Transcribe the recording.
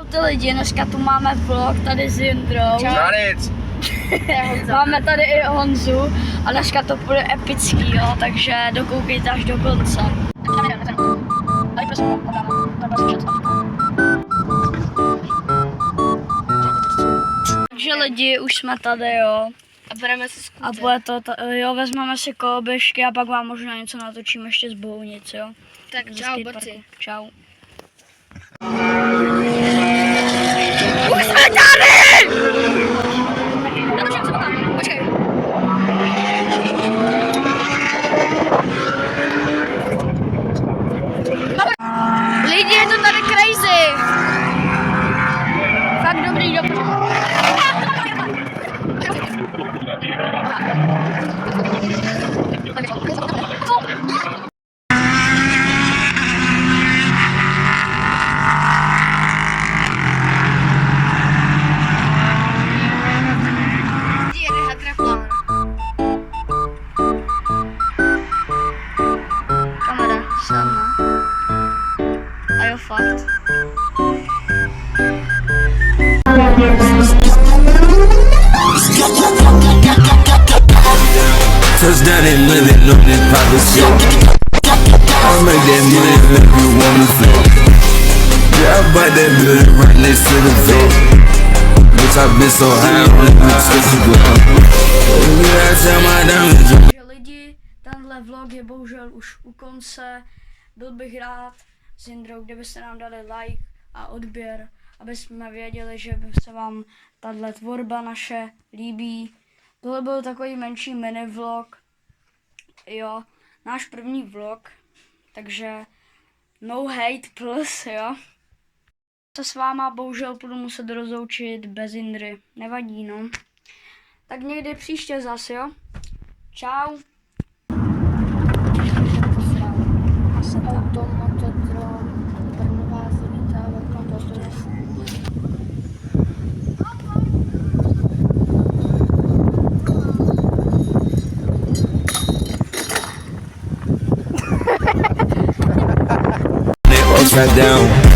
Ty lidi, dneska tu máme vlog tady s Jindrou. Máme tady i Honzu a dneska to bude epický, jo, takže dokoukejte až do konce. Takže lidi, už jsme tady, jo. A bereme si skúter. A bude to, jo, vezmeme si koloběžky a pak vám možná něco natočíme ještě z Bohunic, jo. Tak čau, borci. Čau. Už jsme tady! Počkej. Lidi, je to tady crazy! Fakt dobrý, dobrý. Kamera, sama. A jo, fakt. Touchdown and living on this private shit. I make that money make you wanna flip. Yeah, I bought that building right next to the vet. Bitch, I been so high, I'm living expensive with. Yeah, I tell my diamonds. Lidi, tenhle vlog je bohužel už u konce. Byl bych rád s Jindrou, kdybyste nám dali like a odběr, aby jsme věděli, že se vám tahle tvorba naše líbí. Tohle byl takový menší mini vlog, jo, náš první vlog, takže no hate plus, jo. Se s váma bohužel budu muset rozloučit bez Jindry, nevadí, no. Tak někdy příště zas, jo. Čau. Upside down.